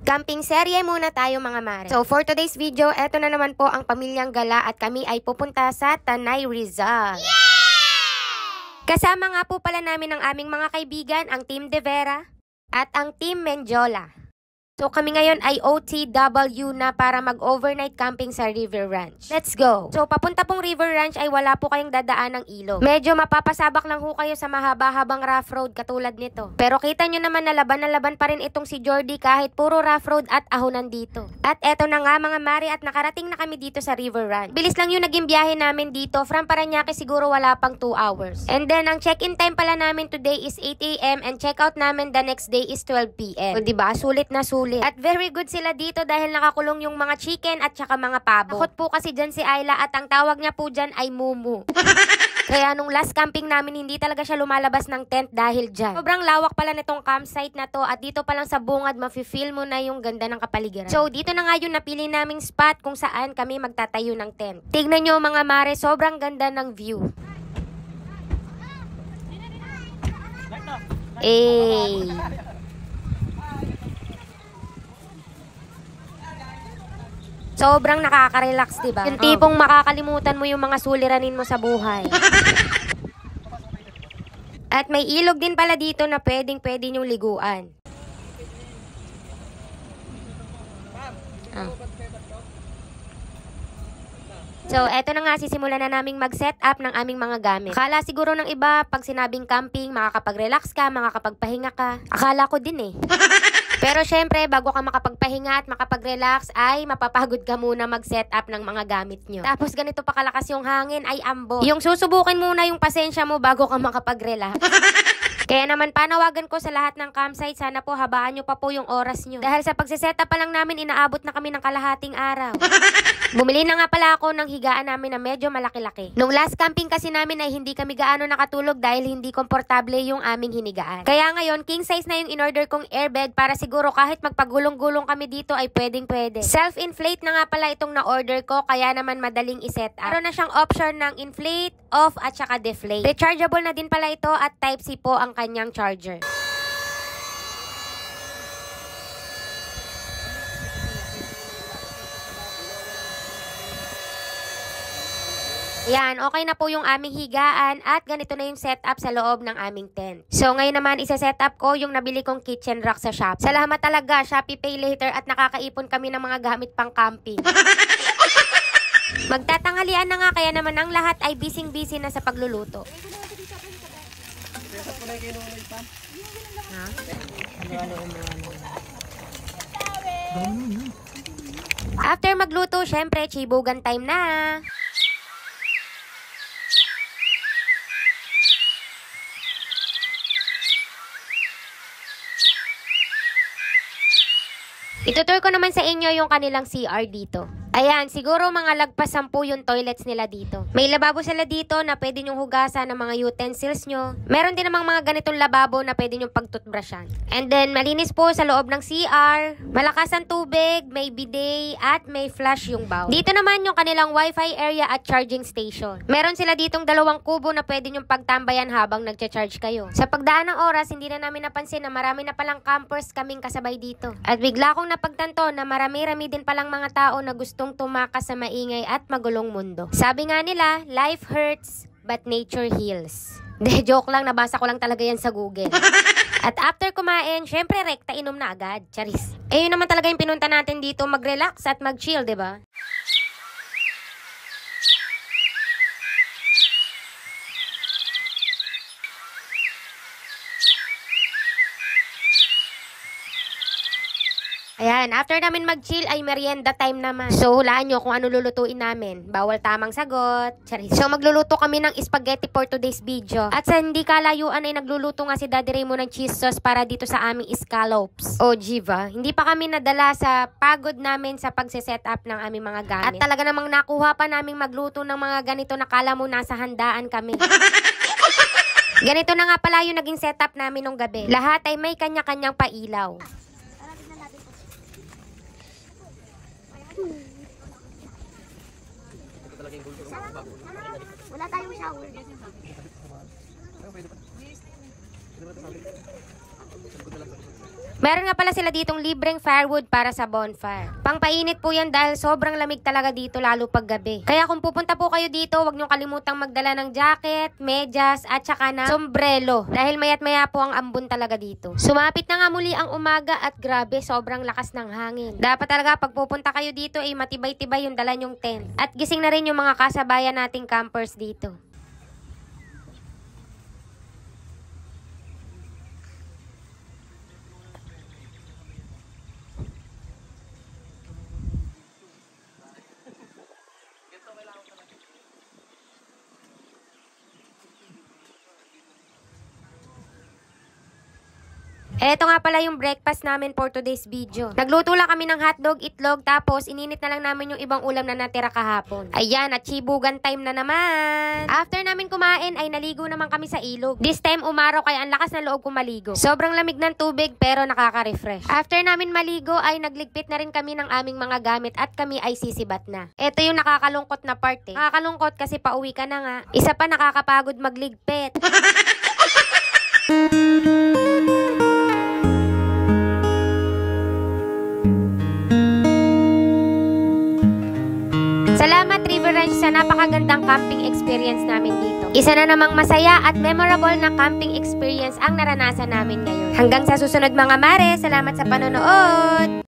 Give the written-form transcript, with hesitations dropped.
Camping serye muna tayo mga mare. So for today's video, eto na naman po ang pamilyang Gala at kami ay pupunta sa Tanay Rizal. Yeah! Kasama nga po pala namin ang aming mga kaibigan, ang Team De Vera at ang Team Menjola. So kami ngayon ay OTW na para mag-overnight camping sa River Ranch. Let's go! So papunta pong River Ranch ay wala po kayong dadaan ng ilog. Medyo mapapasabak lang ho kayo sa mahaba-habang rough road katulad nito. Pero kita nyo naman na laban pa rin itong si Jordy kahit puro rough road at ahonan dito. At eto na nga mga mare at nakarating na kami dito sa River Ranch. Bilis lang yung naging biyahe namin dito. From Parañaque siguro wala pang 2 hours. And then ang check-in time pala namin today is 8 AM and check-out namin the next day is 12 PM. O diba? Sulit na sulit. At very good sila dito dahil nakakulong yung mga chicken at saka mga pabo. Takot po kasi dyan si Ayla at ang tawag niya po dyan ay Mumu. Kaya nung last camping namin, hindi talaga siya lumalabas ng tent dahil dyan. Sobrang lawak pala nitong campsite na to at dito pa lang sa bungad, mafe-feel mo na yung ganda ng kapaligiran. So dito na nga yung napili naming spot kung saan kami magtatayo ng tent. Tignan nyo mga mare, sobrang ganda ng view. Sobrang nakaka-relax, diba? Yung tipong makakalimutan mo yung mga suliranin mo sa buhay. At may ilog din pala dito na pwede nyong liguan. So, eto na nga, sisimulan na naming mag-set up ng aming mga gamit. Akala siguro ng iba, pag sinabing camping, makakapag-relax ka, makakapagpahinga ka. Akala ko din eh. Pero syempre, bago ka makapagpahinga at makapag-relax, ay mapapagod ka muna mag-set up ng mga gamit nyo. Tapos ganito pa kalakas yung hangin, ay ambo. Yung susubukin muna yung pasensya mo bago ka makapag-relax. Kaya naman panawagan ko sa lahat ng campsite, sana po habaan nyo pa po yung oras nyo. Dahil sa pagsiset up pa lang namin, inaabot na kami ng kalahating araw. Bumili na nga pala ako ng higaan namin na medyo malaki-laki. Nung last camping kasi namin ay hindi kami gaano nakatulog dahil hindi komportable yung aming hinigaan. Kaya ngayon, king size na yung in-order kong airbed para siguro kahit magpagulong-gulong kami dito ay pwedeng-pwede. Self-inflate na nga pala itong na-order ko, kaya naman madaling iset up. Meron na siyang option ng inflate, off at saka deflate. Rechargeable na din pala ito at Type-C po ang kanyang charger. Yan, okay na po yung aming higaan at ganito na yung setup sa loob ng aming tent. So ngayon naman isa-setup ko yung nabili kong kitchen rack sa Shopee. Salamat talaga, Shopee Pay Later at nakakaipon kami ng mga gamit pang camping. Magtatanghalian na nga kaya naman ang lahat ay busy-busy na sa pagluluto. After magluto, syempre, chibugan time na. Itutur ko naman sa inyo yung kanilang CR dito. Ayan, siguro mga lagpas 10 yung toilets nila dito. May lababo sila dito na pwede nyong hugasan ng mga utensils nyo. Meron din namang mga ganitong lababo na pwede nyong pagtutbrushan. And then, malinis po sa loob ng CR. Malakas ang tubig, may bidet, at may flush yung bowl. Dito naman yung kanilang wifi area at charging station. Meron sila ditong 2 kubo na pwede nyong pagtambayan habang nagcha-charge kayo. Sa pagdaan ng oras, hindi na namin napansin na marami na palang campers kaming kasabay dito. At bigla kong napagtanto na marami-rami din palang mga tao na gustong tumakas sa maingay at magulong mundo. Sabi nga nila, life hurts but nature heals. De, joke lang, nabasa ko lang talaga yan sa Google. At after kumain, syempre rekta inom na agad. Charis. Eh yun naman talaga yung pinunta natin dito, mag-relax at mag-chill, diba? Ayan, after namin mag-chill ay merienda time naman. So, hulaan nyo kung ano lulutuin namin. Bawal tamang sagot. Charis. So, magluluto kami ng spaghetti for today's video. At sa hindi kalayuan ay nagluluto nga si Daddy Raymond ng cheese sauce para dito sa aming scallops. O, Jiva. Hindi pa kami nadala sa pagod namin sa pagse-set up ng aming mga gamit. At talaga namang nakuha pa naming magluto ng mga ganito na kala mo nasa handaan kami. Ganito na nga pala yung naging setup namin nung gabi. Lahat ay may kanya-kanyang pailaw. Wala tayong shower. Meron nga pala sila ditong libreng firewood para sa bonfire. Pangpainit po yan dahil sobrang lamig talaga dito lalo pag gabi. Kaya kung pupunta po kayo dito, huwag niyong kalimutang magdala ng jacket, medyas at saka ng sombrero. Dahil mayat maya po ang ambon talaga dito. Sumapit na nga muli ang umaga at grabe, sobrang lakas ng hangin. Dapat talaga pag pupunta kayo dito ay matibay-tibay yung dala nyong tent. At gising na rin yung mga kasabayan nating campers dito. Eto nga pala yung breakfast namin for today's video. Nagluto lang kami ng hotdog, itlog, tapos ininit na lang namin yung ibang ulam na natira kahapon. Ayan, at chibugan time na naman. After namin kumain ay naligo naman kami sa ilog. This time umaraw kaya ang lakas na loob kong maligo. Sobrang lamig ng tubig pero nakaka-refresh. After namin maligo ay nagligpit na rin kami ng aming mga gamit at kami ay sisibat na. Eto yung nakakalungkot na part eh. Nakakalungkot kasi pauwi ka na nga. Isa pa nakakapagod magligpit. Salamat River Ranch sa napakagandang camping experience namin dito. Isa na namang masaya at memorable na camping experience ang naranasan namin ngayon. Hanggang sa susunod mga mare, salamat sa panonood!